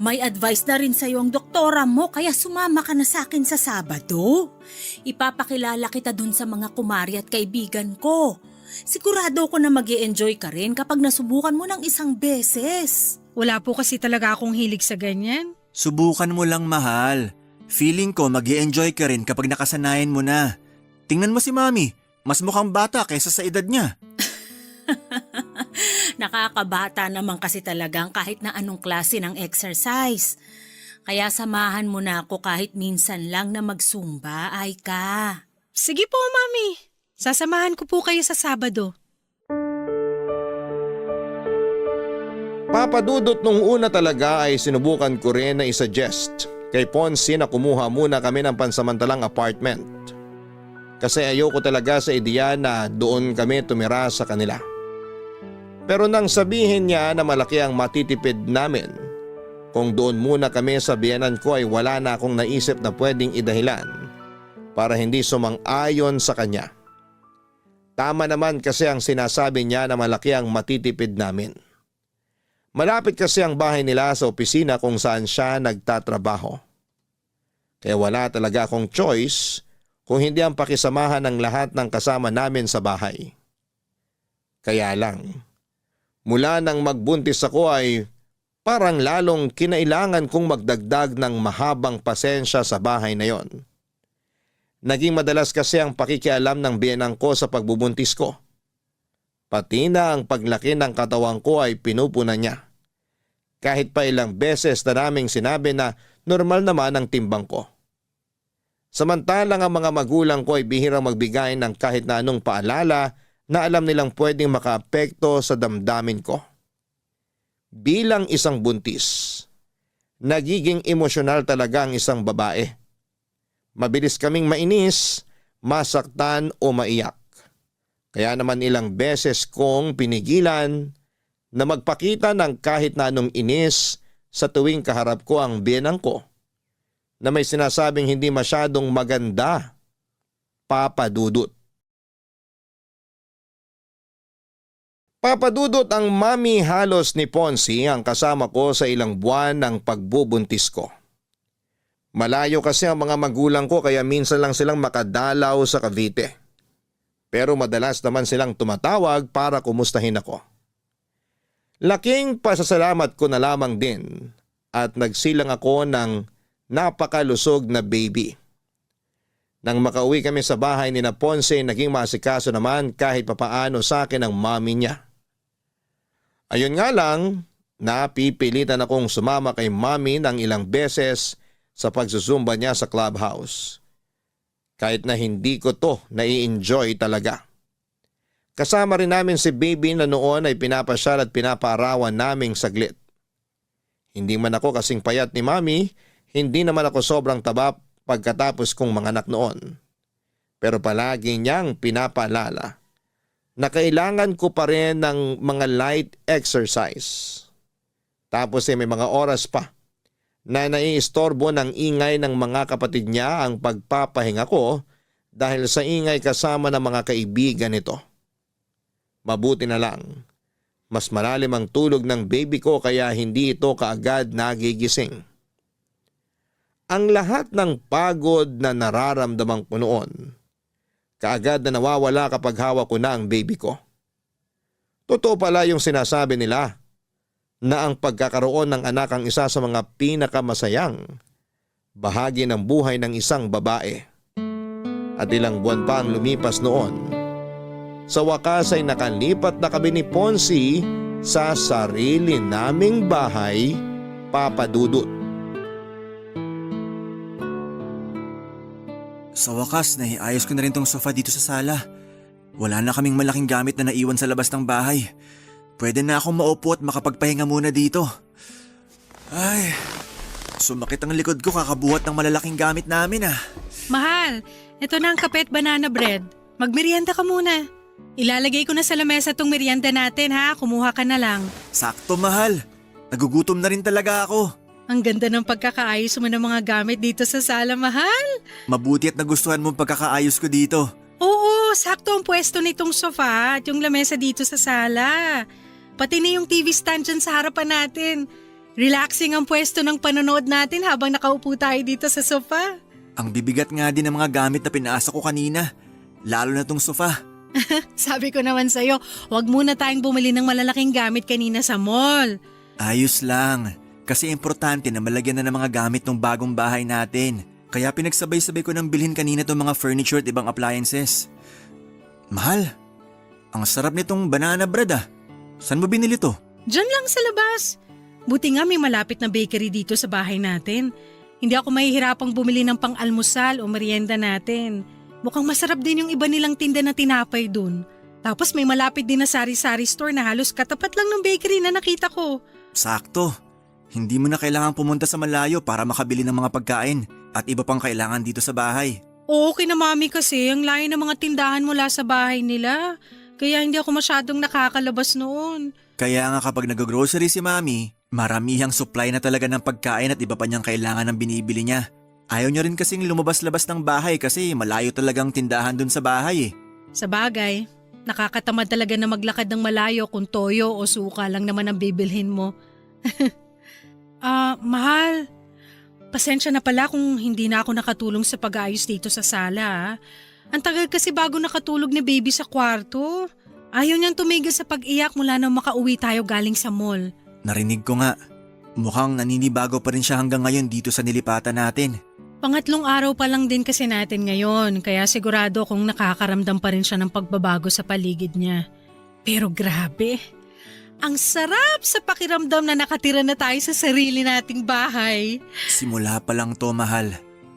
May advice na rin sa'yo ang doktora mo kaya sumama ka na sa akin sa Sabado. Ipapakilala kita dun sa mga kumari at kaibigan ko. Sigurado ko na mag-i-enjoy ka rin kapag nasubukan mo ng isang beses. Wala po kasi talaga akong hilig sa ganyan. Subukan mo lang, mahal. Feeling ko mag-i-enjoy ka rin kapag nakasanayan mo na. Tingnan mo si Mami, mas mukhang bata kaysa sa edad niya. Nakakabata naman kasi talagang kahit na anong klase ng exercise. Kaya samahan mo na ako kahit minsan lang na magsumba, ay ka. Sige po, Mami. Sasamahan ko po kayo sa Sabado. Papadudot nung una talaga ay sinubukan ko rin na isuggest kay Ponce na kumuha muna kami ng pansamantalang apartment. Kasi ayoko talaga sa ideya na doon kami tumira sa kanila. Pero nang sabihin niya na malaki ang matitipid namin, kung doon muna kami sa biyenan ko ay wala na akong naisip na pwedeng idahilan para hindi sumang-ayon sa kanya. Tama naman kasi ang sinasabi niya na malaki ang matitipid namin. Malapit kasi ang bahay nila sa opisina kung saan siya nagtatrabaho. Kaya wala talaga akong choice kung hindi ang pakisamahan ng lahat ng kasama namin sa bahay. Kaya lang, mula nang magbuntis ako ay parang lalong kinailangan kong magdagdag ng mahabang pasensya sa bahay na yon. Naging madalas kasi ang pakikialam ng biyenang ko sa pagbubuntis ko. Pati na ang paglaki ng katawan ko ay pinupuna niya. Kahit pa ilang beses na naming sinabi na normal naman ang timbang ko. Samantalang ang mga magulang ko ay bihirang magbigay ng kahit na anong paalala na alam nilang pwedeng makaapekto sa damdamin ko. Bilang isang buntis, nagiging emosyonal talaga ang isang babae. Mabilis kaming mainis, masaktan o maiyak. Kaya naman ilang beses kong pinigilan na magpakita ng kahit na anong inis sa tuwing kaharap ko ang biyenang ko na may sinasabing hindi masyadong maganda, Papadudot. Papadudot, ang mami halos ni Ponce ang kasama ko sa ilang buwan ng pagbubuntis ko. Malayo kasi ang mga magulang ko kaya minsan lang silang makadalaw sa Cavite. Pero madalas naman silang tumatawag para kumustahin ako. Laking pasasalamat ko na lamang din at nagsilang ako ng napakalusog na baby. Nang makauwi kami sa bahay ni na Ponce, naging masikaso naman kahit papaano sa akin ang mami niya. Ayun nga lang, napipilitan akong sumama kay mami ng ilang beses sa pagsusumba niya sa clubhouse. Kahit na hindi ko to nai-enjoy talaga. Kasama rin namin si baby na noon ay pinapasyal at pinapaarawan naming saglit. Hindi man ako kasing payat ni mami, hindi naman ako sobrang taba pagkatapos kong manganak noon. Pero palagi niyang pinapaalala na kailangan ko pa rin ng mga light exercise. Tapos may mga oras pa na naiistorbo ng ingay ng mga kapatid niya ang pagpapahinga ko dahil sa ingay kasama ng mga kaibigan nito. Mabuti na lang, mas malalim ang tulog ng baby ko kaya hindi ito kaagad nagigising. Ang lahat ng pagod na nararamdaman ko noon, kaagad na nawawala kapag hawak ko na ang baby ko. Totoo pala yung sinasabi nila na ang pagkakaroon ng anak ang isa sa mga pinakamasayang bahagi ng buhay ng isang babae. At ilang buwan pa ang lumipas noon. Sa wakas ay nakalipat na kami ni Ponce sa sarili naming bahay, Papadudot. Sa wakas, naiayos ko na rin tong sofa dito sa sala. Wala na kaming malaking gamit na naiwan sa labas ng bahay. Pwede na akong maupo at makapagpahinga muna dito. Ay, sumakit ang likod ko kakabuhat ng malalaking gamit namin ah. Mahal, ito na ang kape at banana bread. Magmerienda ka muna. Ilalagay ko na sa lamesa tong merienda natin ha, kumuha ka na lang. Sakto, mahal. Nagugutom na rin talaga ako. Ang ganda ng pagkakaayos mo ng mga gamit dito sa sala, mahal. Mabuti at nagustuhan mo ang pagkakaayos ko dito. Oo, sakto ang pwesto nitong sofa at yung lamesa dito sa sala. Pati na yung TV stand dyan sa harapan natin. Relaxing ang pwesto ng panonood natin habang nakaupo tayo dito sa sofa. Ang bibigat nga din ng mga gamit na pinaasa ko kanina. Lalo na tong sofa. Sabi ko naman sa'yo, huwag muna tayong bumili ng malalaking gamit kanina sa mall. Ayos lang. Kasi importante na malagyan na ng mga gamit ng bagong bahay natin. Kaya pinagsabay-sabay ko nang bilhin kanina itong mga furniture at ibang appliances. Mahal, ang sarap nitong banana bread ah. Saan mo binili to? Diyan lang sa labas. Buti nga may malapit na bakery dito sa bahay natin. Hindi ako mahihirapang bumili ng pang-almusal o merienda natin. Mukhang masarap din yung iba nilang tinda na tinapay dun. Tapos may malapit din na sari-sari store na halos katapat lang ng bakery na nakita ko. Sakto. Hindi mo na kailangan pumunta sa malayo para makabili ng mga pagkain at iba pang kailangan dito sa bahay. Oo, kina mami kasi ang layo ng mga tindahan mula sa bahay nila. Kaya hindi ako masyadong nakakalabas noon. Kaya nga kapag nag-grocery si Mami, maramihang supply na talaga ng pagkain at iba pa niyang kailangan ng binibili niya. Ayaw niya rin kasing lumabas-labas ng bahay kasi malayo talagang tindahan dun sa bahay eh. Sa bagay, nakakatamad talaga na maglakad ng malayo kung toyo o suka lang naman ang bibilhin mo. Mahal. Pasensya na pala kung hindi na ako nakatulong sa pag-aayos dito sa sala. Ang tagal kasi bago nakatulog ni baby sa kwarto. Ayaw niyang tumigil sa pag-iyak mula nang makauwi tayo galing sa mall. Narinig ko nga. Mukhang naninibago pa rin siya hanggang ngayon dito sa nilipatan natin. Pangatlong araw pa lang din kasi natin ngayon, kaya sigurado kung nakakaramdam pa rin siya ng pagbabago sa paligid niya. Pero grabe, ang sarap sa pakiramdam na nakatira na tayo sa sarili nating bahay. Simula pa lang to, mahal.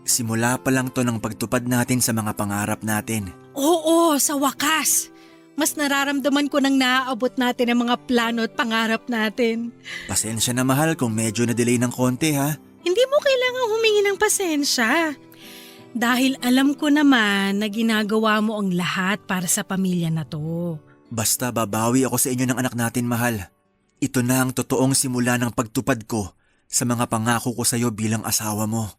Simula pa lang to ng pagtupad natin sa mga pangarap natin. Oo, sa wakas. Mas nararamdaman ko nang naaabot natin ang mga plano at pangarap natin. Pasensya na, mahal, kung medyo na-delay ng konti ha. Hindi mo kailangang humingi ng pasensya. Dahil alam ko naman na ginagawa mo ang lahat para sa pamilya na to. Basta babawi ako sa inyo ng anak natin, mahal. Ito na ang totoong simula ng pagtupad ko sa mga pangako ko sa iyo bilang asawa mo.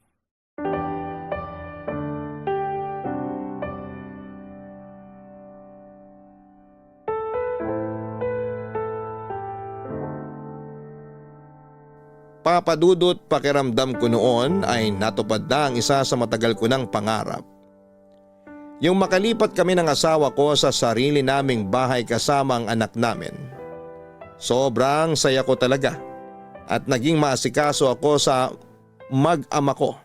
Papadudot, pakiramdam ko noon ay natupad na ang isa sa matagal ko ng pangarap. Yung makalipat kami ng asawa ko sa sarili naming bahay kasama ang anak namin. Sobrang saya ko talaga at naging maasikaso ako sa mag-ama ko.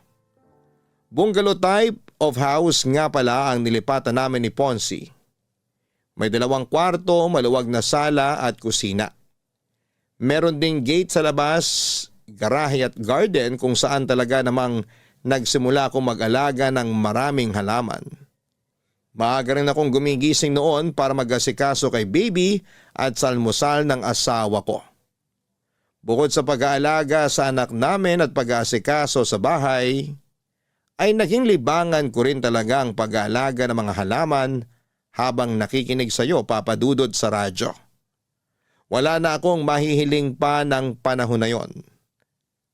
Bungalow type of house nga pala ang nilipatan namin ni Ponzi. May 2 kwarto, maluwag na sala at kusina. Meron ding gate sa labas, garahe at garden kung saan talaga namang nagsimula akong mag-alaga ng maraming halaman. Maaga rin akong gumigising noon para mag-asikaso kay baby at sa almusal ng asawa ko. Bukod sa pag-aalaga sa anak namin at pag-asikaso sa bahay, ay naging libangan ko rin talaga ang pag-aalaga ng mga halaman habang nakikinig sa iyo, Papa Dudut, sa radyo. Wala na akong mahihiling pa ng panahon na yon.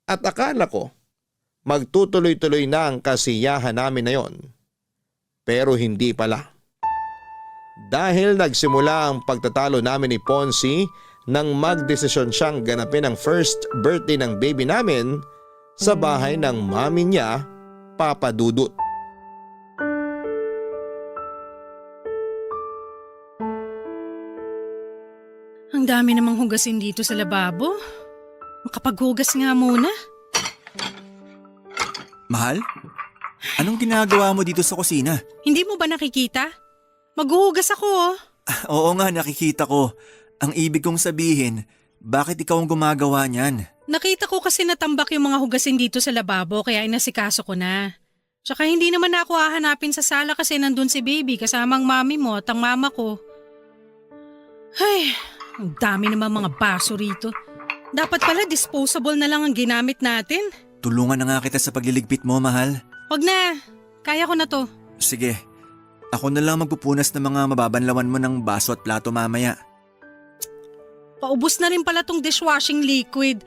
At akala ko, magtutuloy-tuloy na ang kasiyahan namin na yon. Pero hindi pala. Dahil nagsimula ang pagtatalo namin ni Ponzi nang magdesisyon siyang ganapin ang first birthday ng baby namin sa bahay ng mami niya, Papa Dudut. Ang dami namang hugasin dito sa lababo. Makapaghugas nga muna. Mahal? Anong ginagawa mo dito sa kusina? Hindi mo ba nakikita? Maghuhugas ako oh. Oo nga, nakikita ko. Ang ibig kong sabihin, bakit ikaw ang gumagawa niyan? Nakita ko kasi natambak yung mga hugasin dito sa lababo kaya inasikaso ko na. Tsaka hindi naman ako hahanapin sa sala kasi nandun si baby kasama ang mami mo at ang mama ko. Ay, ang dami naman mga baso rito. Dapat pala disposable na lang ang ginamit natin. Tulungan na nga kita sa pagliligpit mo, mahal. Wag na, kaya ko na to. Sige, ako na lang magpupunas ng mga mababanlawan mo ng baso at plato mamaya. Paubos na rin pala tong dishwashing liquid.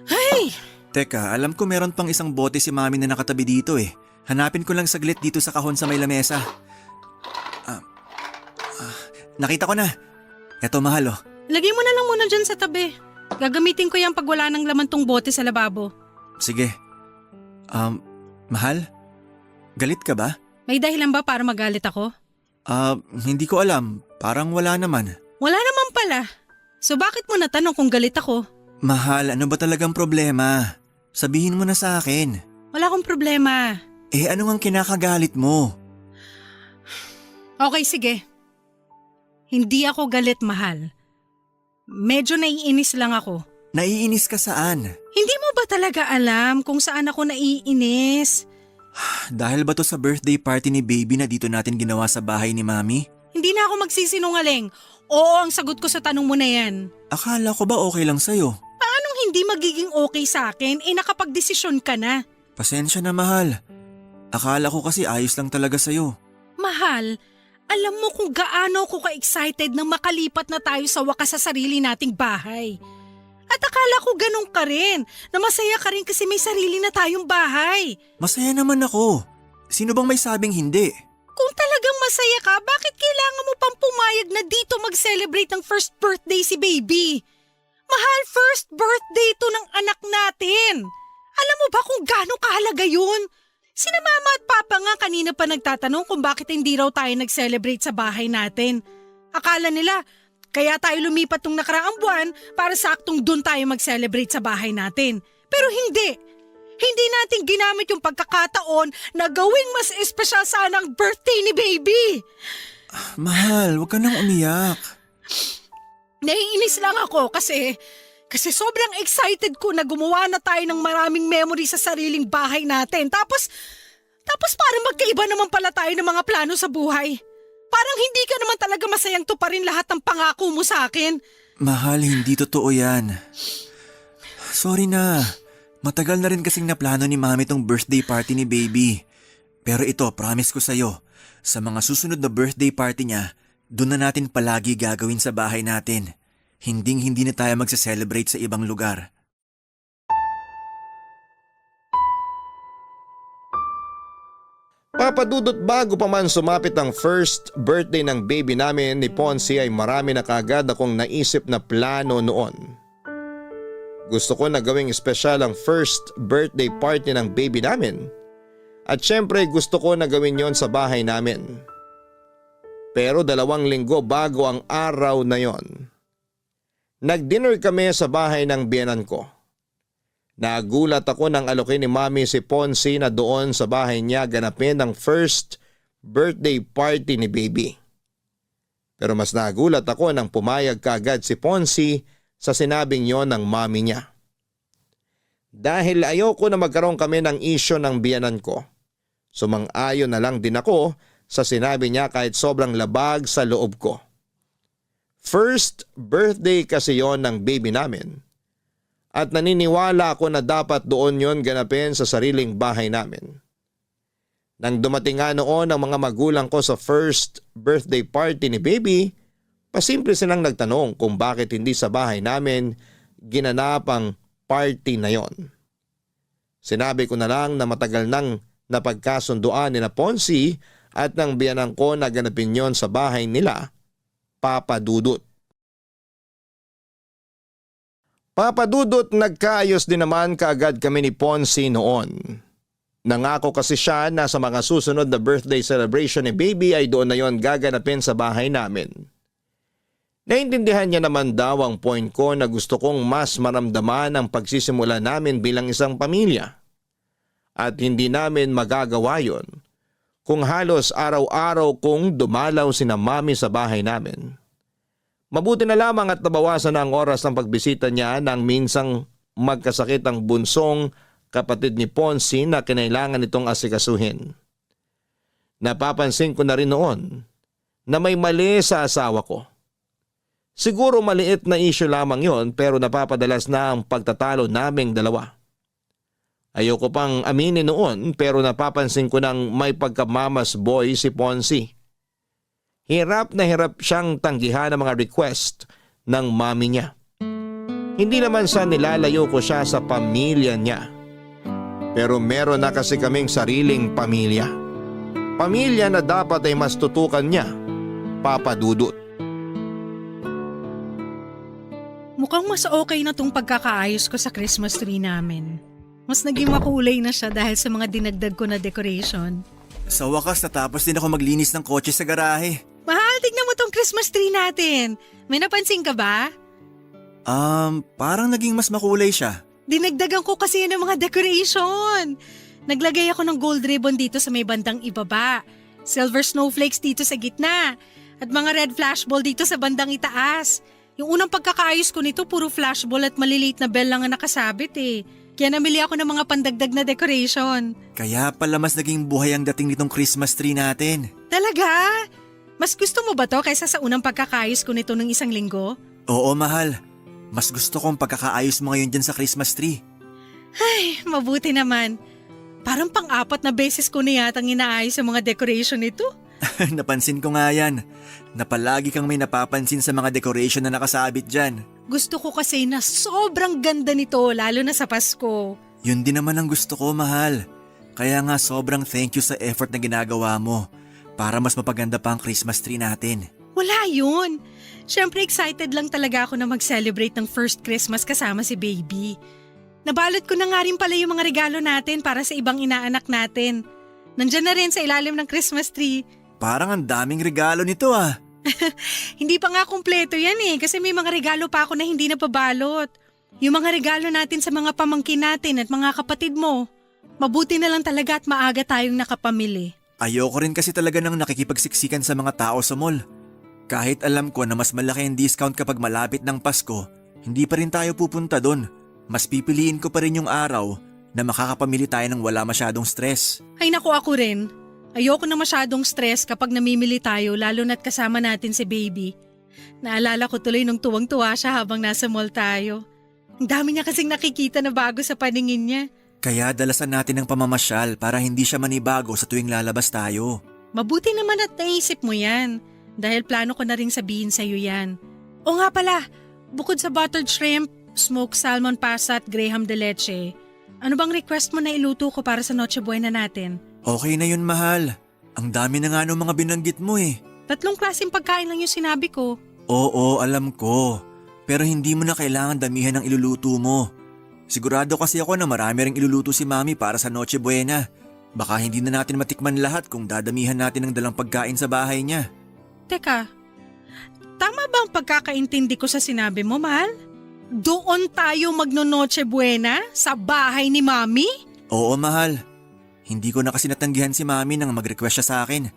Ay! Teka, alam ko meron pang isang bote si mami na nakatabi dito eh. Hanapin ko lang saglit dito sa kahon sa may lamesa. Nakita ko na. Eto, mahal oh. Lagay mo na lang muna dyan sa tabi. Gagamitin ko yan pag wala nang laman tong bote sa lababo. Sige. Mahal? Galit ka ba? May dahilan ba para magalit ako? Hindi ko alam. Parang wala naman. Wala naman pala. So bakit mo natanong kung galit ako? Mahal, ano ba talagang problema? Sabihin mo na sa akin. Wala akong problema. Ano ang kinakagalit mo? Okay, sige. Hindi ako galit, mahal. Medyo naiinis lang ako. Naiinis ka saan? Hindi mo ba talaga alam kung saan ako naiinis? Dahil ba to sa birthday party ni baby na dito natin ginawa sa bahay ni Mami? Hindi na ako magsisinungaling. Oo ang sagot ko sa tanong mo na yan. Akala ko ba okay lang sa'yo? Paanong hindi magiging okay sa akin? Nakapagdesisyon ka na. Pasensya na, mahal. Akala ko kasi ayos lang talaga sa'yo. Mahal, alam mo kung gaano ako ka-excited nang makalipat na tayo sa wakas sa sarili nating bahay. At akala ko ganun ka rin, na masaya ka rin kasi may sarili na tayong bahay. Masaya naman ako. Sino bang may sabing hindi? Kung talagang masaya ka, bakit kailangan mo pang pumayag na dito mag-celebrate ng first birthday si baby? Mahal, first birthday to ng anak natin. Alam mo ba kung gaano kahalaga yun? Sina mama at papa nga kanina pa nagtatanong kung bakit hindi raw tayo nag-celebrate sa bahay natin. Akala nila, kaya tayo lumipat tong nakaraang buwan para saktong dun tayo mag-celebrate sa bahay natin. Pero hindi. Hindi natin ginamit yung pagkakataon na gawing mas espesyal sana ang birthday ni baby. Mahal, huwag ka nang umiyak. Naiinis lang ako kasi sobrang excited ko na gumawa na tayo ng maraming memory sa sariling bahay natin. Tapos parang magkaiba naman pala tayo ng mga plano sa buhay. Parang hindi ka naman talaga masayang tuparin lahat ng pangako mo sa akin. Mahal, hindi totoo yan. Sorry na. Matagal na rin kasing naplano ni Mami tong birthday party ni baby. Pero ito, promise ko sa'yo, sa mga susunod na birthday party niya, doon na natin palagi gagawin sa bahay natin. Hindi na tayo magsa-celebrate sa ibang lugar. Papadudot, bago pa man sumapit ang first birthday ng baby namin ni Ponce ay marami na kagad akong naisip na plano noon. Gusto ko na gawing espesyal ang first birthday party ng baby namin. At syempre gusto ko na gawin yon sa bahay namin. Pero 2 linggo bago ang araw na yon, nag-dinner kami sa bahay ng biyenan ko. Nagulat ako nang alokin ni Mami si Ponce na doon sa bahay niya ganapin ang first birthday party ni baby. Pero mas nagulat ako nang pumayag kaagad si Ponce sa sinabing yon ng mami niya. Dahil ayoko na magkaroon kami ng isyo ng biyenan ko, sumang-ayon na lang din ako sa sinabi niya kahit sobrang labag sa loob ko. First birthday kasi yon ng baby namin. At naniniwala ako na dapat doon yon ganapin sa sariling bahay namin. Nang dumating nga noon ang mga magulang ko sa first birthday party ni baby, pasimple silang nagtanong kung bakit hindi sa bahay namin ginanap ang party na yon. Sinabi ko na lang na matagal nang napagkasunduan ni na Ponce at ng biyanan ko na ganapin yon sa bahay nila, Papa Dudut. Papa Dudut, nagkaayos din naman kaagad kami ni Ponce noon. Nangako kasi siya na sa mga susunod na birthday celebration ni baby ay doon na yon gaganapin sa bahay namin. Naintindihan niya naman daw ang point ko na gusto kong mas maramdaman ang pagsisimula namin bilang isang pamilya. At hindi namin magagawa yon kung halos araw-araw kong dumalaw sina Mami sa bahay namin. Mabuti na lamang at nabawasan na ang oras ng pagbisita niya nang minsang magkasakit ang bunsong kapatid ni Ponce na kinailangan itong asikasuhin. Napapansin ko na rin noon na may mali sa asawa ko. Siguro maliit na issue lamang yon pero napapadalas na ang pagtatalo naming dalawa. Ayoko pang aminin noon pero napapansin ko nang may pagkamamas boy si Ponce. Hirap na hirap siyang tanggihan ang mga request ng mami niya. Hindi naman sa nilalayo ko siya sa pamilya niya. Pero meron na kasi kaming sariling pamilya. Pamilya na dapat ay mas tutukan niya, Papa Dudut. Mukhang mas okay na tong pagkakaayos ko sa Christmas tree namin. Mas naging makulay na siya dahil sa mga dinagdag ko na decoration. Sa wakas natapos din ako maglinis ng kotse sa garahe. Mahal, tignan mo tong Christmas tree natin. May napansin ka ba? Parang naging mas makulay siya. Dinagdagan ko kasi yun ng mga decoration. Naglagay ako ng gold ribbon dito sa may bandang ibaba, silver snowflakes dito sa gitna, at mga red flashball dito sa bandang itaas. Yung unang pagkakaayos ko nito, puro flashball at maliliit na bell lang ang nakasabit eh. Kaya namili ako ng mga pandagdag na decoration. Kaya pala mas naging buhay ang dating nitong Christmas tree natin. Talaga? Mas gusto mo ba to kaysa sa unang pagkakaayos ko nito ng isang linggo? Oo, mahal. Mas gusto kong pagkakaayos mo ngayon dyan sa Christmas tree. Ay, mabuti naman. Parang pang-apat na beses ko na yatang inaayos ang mga decoration nito. Napansin ko nga yan. Na palagi kang may napapansin sa mga decoration na nakasabit dyan. Gusto ko kasi na sobrang ganda nito lalo na sa Pasko. Yun din naman ang gusto ko, mahal. Kaya nga sobrang thank you sa effort na ginagawa mo para mas mapaganda pa ang Christmas tree natin. Wala yun. Siyempre excited lang talaga ako na mag-celebrate ng first Christmas kasama si baby. Nabalot ko na nga rin pala yung mga regalo natin para sa ibang inaanak natin. Nandyan na rin sa ilalim ng Christmas tree. Parang ang daming regalo nito ah. Hindi pa nga kumpleto yan eh kasi may mga regalo pa ako na hindi napabalot. Yung mga regalo natin sa mga pamangkin natin at mga kapatid mo. Mabuti na lang talaga at maaga tayong nakapamili. Ayoko rin kasi talaga nang nakikipagsiksikan sa mga tao sa mall. Kahit alam ko na mas malaki ang discount kapag malapit ng Pasko, hindi pa rin tayo pupunta doon. Mas pipiliin ko pa rin yung araw na makakapamili tayo ng wala masyadong stress. Ay naku, ako rin. Ayoko na masyadong stress kapag namimili tayo lalo na't kasama natin si baby. Naalala ko tuloy nung tuwang-tuwa siya habang nasa mall tayo. Ang dami niya kasing nakikita na bago sa paningin niya. Kaya dalasan natin ng pamamasyal para hindi siya manibago sa tuwing lalabas tayo. Mabuti naman at naisip mo yan. Dahil plano ko na ring sabihin sa'yo yan. O nga pala, bukod sa buttered shrimp, smoked salmon pasta at graham de leche, ano bang request mo na iluto ko para sa Noche Buena natin? Okay na yun, mahal. Ang dami na nga nung mga binanggit mo eh. 3 klaseng pagkain lang yung sinabi ko. Oo, alam ko. Pero hindi mo na kailangan damihan ng iluluto mo. Sigurado kasi ako na marami ring iluluto si Mami para sa Noche Buena. Baka hindi na natin matikman lahat kung dadamihan natin ng dalang pagkain sa bahay niya. Teka, tama ba ang pagkakaintindi ko sa sinabi mo, mahal? Doon tayo magno-Noche Buena sa bahay ni Mami? Oo, mahal. Hindi ko na kasi natanggihan si Mami nang mag-request siya sa akin.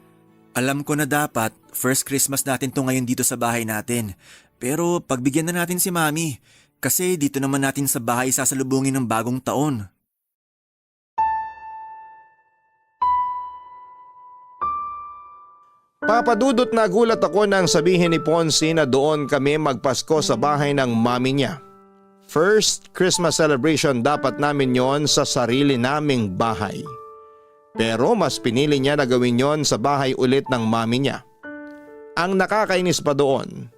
Alam ko na dapat first Christmas natin to ngayon dito sa bahay natin. Pero pagbigyan na natin si Mami kasi dito naman natin sa bahay sasalubungin ng bagong taon. Papadudot na gulat ako nang sabihin ni Ponce na doon kami magpasko sa bahay ng mami niya. First Christmas celebration dapat namin yon sa sarili naming bahay. Pero mas pinili niya na gawin yon sa bahay ulit ng mami niya. Ang nakakainis pa doon,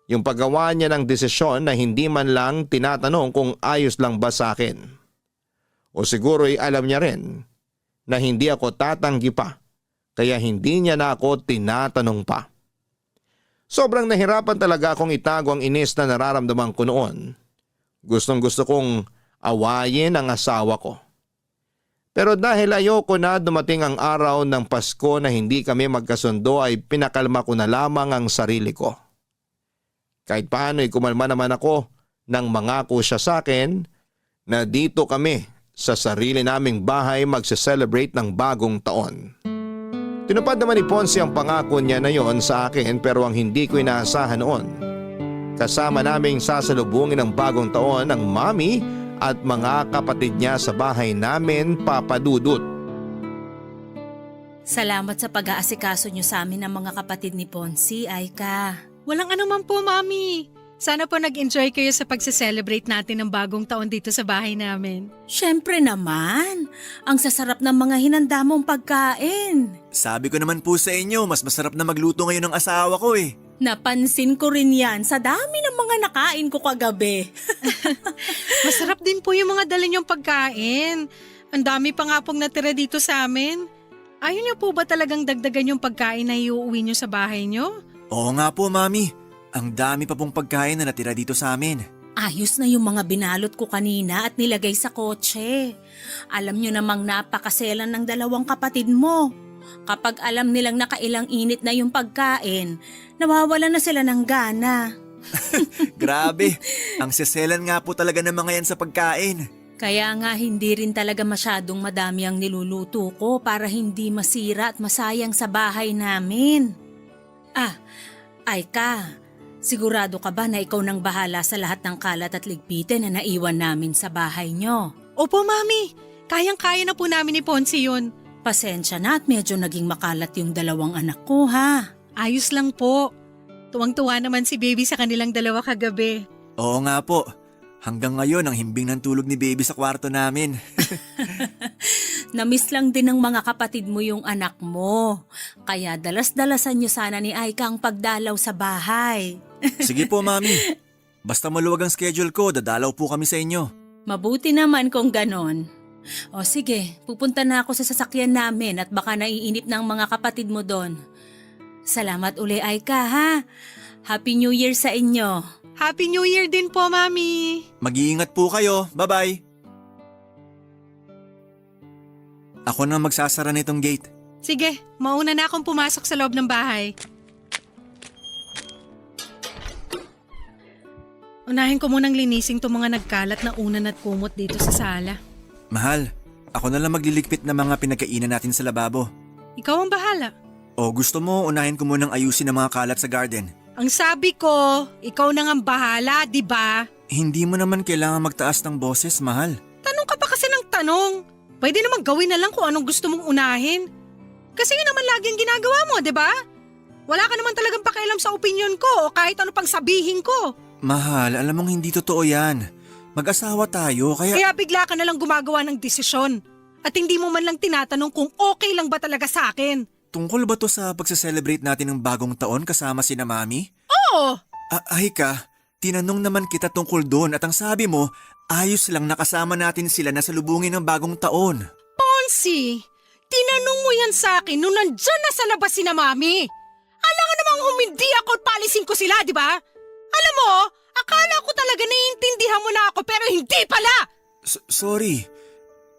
yung paggawa niya ng desisyon na hindi man lang tinatanong kung ayos lang ba sa akin. O siguro'y alam niya rin na hindi ako tatanggi pa. Kaya hindi niya na ako tinatanong pa. Sobrang nahirapan talaga akong itago ang inis na nararamdaman ko noon. Gustong gusto kong awayin ang asawa ko. Pero dahil ayoko na dumating ang araw ng Pasko na hindi kami magkasundo ay pinakalma ko na lamang ang sarili ko. Kahit paano ay kumalma naman ako nang mangako siya sa akin na dito kami sa sarili naming bahay magse-celebrate ng bagong taon. Tinupad naman ni Ponce ang pangako niya na yon sa akin pero ang hindi ko inaasahan noon. Kasama naming sasalubungin ng bagong taon ang mami at mga kapatid niya sa bahay namin, papadudot. Salamat sa pag-aasikaso niyo sa amin ng mga kapatid ni Ponce, Aika. Walang anuman po, Mami. Sana po nag-enjoy kayo sa pagse-celebrate natin ng bagong taon dito sa bahay namin. Siyempre naman, ang sasarap ng mga hinanda mong pagkain. Sabi ko naman po sa inyo, mas masarap na magluto ngayon ng asawa ko eh. Napansin ko rin yan sa dami ng mga nakain ko kagabi. Masarap din po yung mga dala niyong pagkain. Ang dami pa nga pong natira dito sa amin. Ayaw niyo po ba talagang dagdagan yung pagkain na iuuwi niyo sa bahay niyo? Oo nga po, Mami. Ang dami pa pong pagkain na natira dito sa amin. Ayos na yung mga binalot ko kanina at nilagay sa kotse. Alam nyo namang napakaselan ng dalawang kapatid mo. Kapag alam nilang nakailang init na yung pagkain, nawawala na sila ng gana. Grabe, ang seselan nga po talaga ng mga yan sa pagkain. Kaya nga hindi rin talaga masyadong madami ang niluluto ko para hindi masira at masayang sa bahay namin. Aika, sigurado ka ba na ikaw nang bahala sa lahat ng kalat at ligpitin na naiwan namin sa bahay nyo? Opo, Mami. Kayang-kaya na po namin ni Ponsi yun. Pasensya na at medyo naging makalat yung dalawang anak ko ha. Ayos lang po. Tuwang-tuwa naman si Baby sa kanilang dalawa kagabi. Oo nga po, hanggang ngayon ang himbing ng tulog ni baby sa kwarto namin. Namiss lang din ng mga kapatid mo yung anak mo. Kaya dalas-dalasan nyo sana ni Aika ang pagdalaw sa bahay. Sige po, Mami. Basta maluwag ang schedule ko, dadalaw po kami sa inyo. Mabuti naman kung ganon. O sige, pupunta na ako sa sasakyan namin at baka naiinip ng mga kapatid mo doon. Salamat uli Aika ha. Happy New Year sa inyo. Happy New Year din po, Mami. Mag-iingat po kayo. Bye-bye. Ako na magsasara nitong gate. Sige, mauna na akong pumasok sa loob ng bahay. Unahin ko munang linisin itong mga nagkalat na unan at kumot dito sa sala. Mahal, ako na lang magliligpit ng mga pinagkainan natin sa lababo. Ikaw ang bahala. O gusto mo, unahin ko munang ayusin ang mga kalat sa garden. Ang sabi ko, ikaw na nga ang bahala, di ba? Hindi mo naman kailangan magtaas ng boses, mahal. Tanong ka pa kasi ng tanong. Pwede naman gawin na lang kung anong gusto mong unahin. Kasi yun naman laging ginagawa mo, di ba? Wala ka naman talagang pakialam sa opinion ko o kahit ano pang sabihin ko. Mahal, alam mong hindi totoo yan. Mag-asawa tayo, kaya... Kaya bigla ka na lang gumagawa ng desisyon. At hindi mo man lang tinatanong kung okay lang ba talaga sa akin. Tungkol ba to sa pagsa-celebrate natin ng bagong taon kasama sina Mami? Oo! Ay ka, tinanong naman kita tungkol doon at ang sabi mo, ayos lang nakasama natin sila na salubungin ng bagong taon. Ponsi, tinanong mo yan sa akin nung nandyan na sa labas sina Mami. Alam nga namang humindi ako at palisin ko sila, di ba? Alam mo, akala ko talaga naiintindihan mo na ako pero hindi pala! Sorry,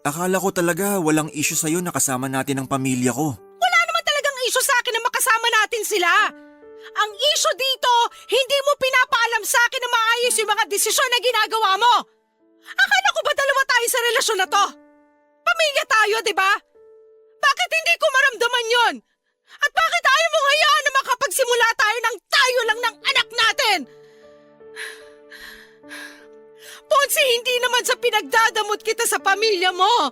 akala ko talaga walang issue sa'yo na kasama natin ang pamilya ko. Wala naman talagang issue sa akin na makasama natin sila. Ang issue dito, hindi mo pinapaalam sa akin na maayos yung mga desisyon na ginagawa mo. Akala ko ba dalawa tayo sa relasyon na to? Pamilya tayo, di ba? Bakit hindi ko maramdaman yon? At bakit ayaw mo hayaan na makapagsimula tayo ng tayo lang ng anak natin? Ponsi, hindi naman sa pinagdadamot kita sa pamilya mo.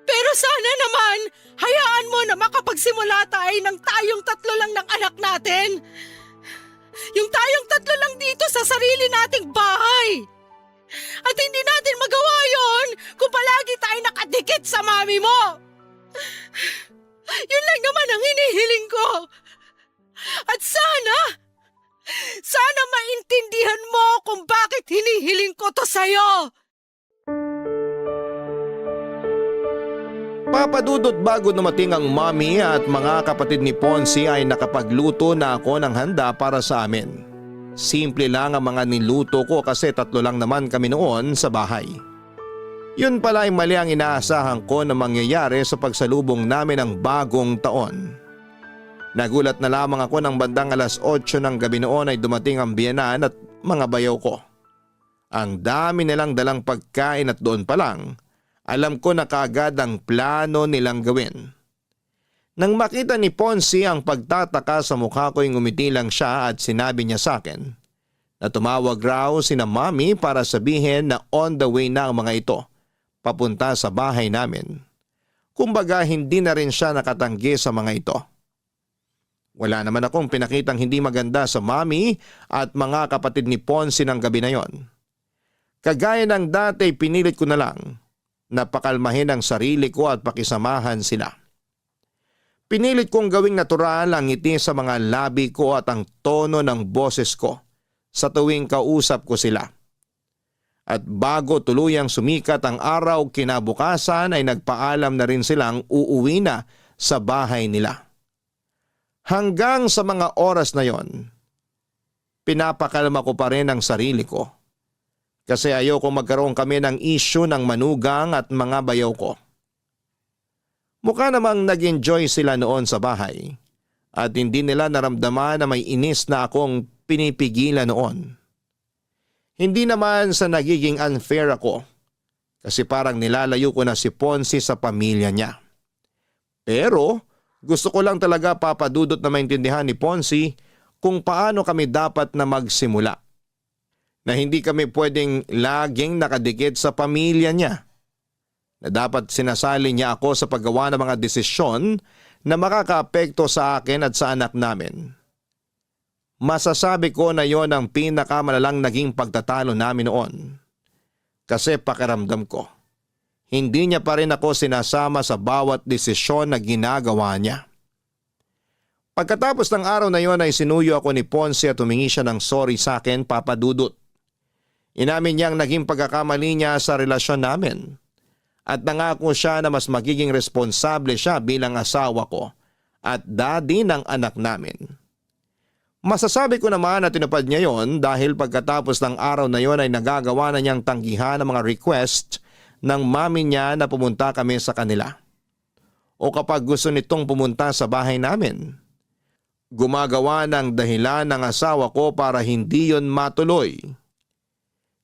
Pero sana naman, hayaan mo na makapagsimula tayo ng tayong tatlo lang ng anak natin. Yung tayong tatlo lang dito sa sarili nating bahay. At hindi natin magawa yon kung palagi tayo nakadikit sa mami mo. Yun lang naman ang hinihiling ko. At sana maintindihan mo kung bakit hinihiling ko to sa'yo. Papadudot bago dumating ang mami at mga kapatid ni Ponsi ay nakapagluto na ako ng handa para sa amin. Simple lang ang mga niluto ko kasi tatlo lang naman kami noon sa bahay. Yun pala ay mali ang inaasahan ko na mangyayari sa pagsalubong namin ng bagong taon. Nagulat na lamang ako ng bandang 8:00 ng gabi noon ay dumating ang biyenan at mga bayaw ko. Ang dami nilang dalang pagkain at doon pa lang, alam ko na kaagad ang plano nilang gawin. Nang makita ni Ponsi ang pagtataka sa mukha ko ay ngumiti lang siya at sinabi niya sa akin na tumawag raw sina Mami para sabihin na on the way na ang mga ito papunta sa bahay namin. Kumbaga hindi na rin siya nakatanggi sa mga ito. Wala naman akong pinakitang hindi maganda sa Mami at mga kapatid ni Ponsi ng gabi na yon. Kagaya ng dati pinilit ko na lang na pakalmahin ang sarili ko at pakisamahan sila. Pinilit kong gawing natural ang ngiti sa mga labi ko at ang tono ng boses ko sa tuwing kausap ko sila. At bago tuluyang sumikat ang araw kinabukasan ay nagpaalam na rin silang uuwi na sa bahay nila. Hanggang sa mga oras na yon, pinapakalma ko pa rin ang sarili ko. Kasi ayoko magkaroon kami ng issue ng manugang at mga bayaw ko. Mukha namang nag-enjoy sila noon sa bahay at hindi nila naramdaman na may inis na akong pinipigilan noon. Hindi naman sa nagiging unfair ako kasi parang nilalayo ko na si Ponce sa pamilya niya. Pero gusto ko lang talaga papadudot na maintindihan ni Ponce kung paano kami dapat na magsimula. Na hindi kami pwedeng laging nakadikit sa pamilya niya. Na dapat sinasali niya ako sa paggawa ng mga desisyon na makakaapekto sa akin at sa anak namin. Masasabi ko na yon ang pinakamalalang naging pagtatalo namin noon. Kasi pakiramdam ko, hindi niya pa rin ako sinasama sa bawat desisyon na ginagawa niya. Pagkatapos ng araw na yon ay sinuyo ako ni Ponce at humingi siya ng sorry sa akin, Papa Dudut. Inamin niyang naging pagkakamali niya sa relasyon namin. At nangako siya na mas magiging responsable siya bilang asawa ko at daddy ng anak namin. Masasabi ko naman na tinupad niya yon dahil pagkatapos ng araw na yon ay nagagawa na niyang tanggihan ang mga request ng mami niya na pumunta kami sa kanila. O kapag gusto nitong pumunta sa bahay namin. Gumagawa ng dahilan ng asawa ko para hindi yon matuloy.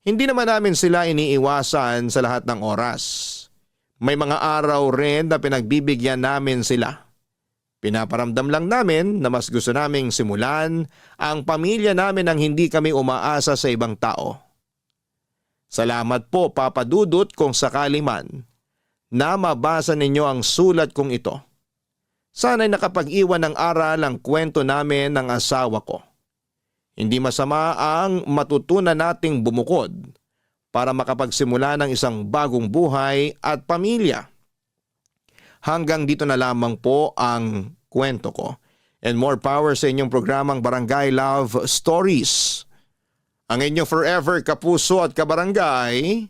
Hindi naman namin sila iniiwasan sa lahat ng oras. May mga araw rin na pinagbibigyan namin sila. Pinaparamdam lang namin na mas gusto naming simulan ang pamilya namin nang hindi kami umaasa sa ibang tao. Salamat po Papa Dudut kung sakali man na mabasa ninyo ang sulat kong ito. Sana'y nakapag-iwan ng aral ang kwento namin ng asawa ko. Hindi masama ang matutunan nating bumukod para makapagsimula ng isang bagong buhay at pamilya. Hanggang dito na lamang po ang kwento ko. And more power sa inyong programang Barangay Love Stories. Ang inyong forever kapuso at kabarangay,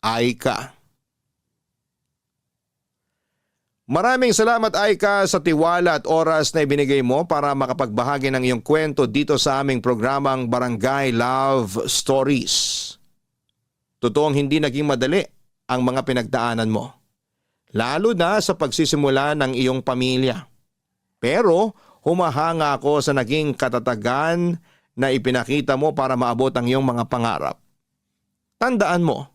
Aika. Maraming salamat Aika sa tiwala at oras na ibinigay mo para makapagbahagi ng iyong kwento dito sa aming programang Barangay Love Stories. Totoong hindi naging madali ang mga pinagdaanan mo, lalo na sa pagsisimula ng iyong pamilya. Pero humahanga ako sa naging katatagan na ipinakita mo para maabot ang iyong mga pangarap. Tandaan mo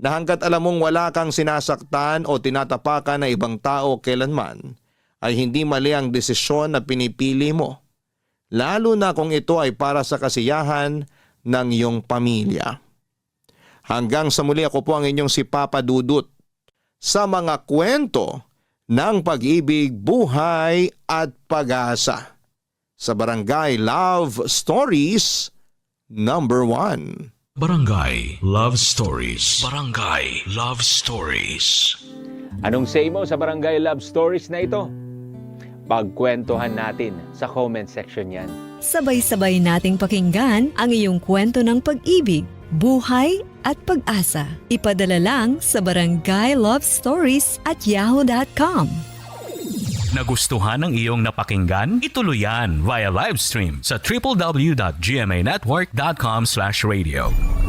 na hanggat alam mong wala kang sinasaktan o tinatapakan na ibang tao kailanman, ay hindi mali ang desisyon na pinipili mo, lalo na kung ito ay para sa kasiyahan ng iyong pamilya. Hanggang sa muli, ako po ang inyong si Papa Dudut sa mga kwento ng pag-ibig, buhay at pag-asa sa Barangay Love Stories number 1. Barangay Love Stories. Barangay Love Stories. Anong say mo sa Barangay Love Stories na ito? Pagkwentuhan natin sa comment section yan. Sabay-sabay nating pakinggan ang iyong kwento ng pag-ibig, buhay at pag-asa. Ipadala lang sa barangaylovestories@yahoo.com. Nagustuhan ng iyong napakinggan? Ituloy yan via live stream sa www.gmanetwork.com/radio.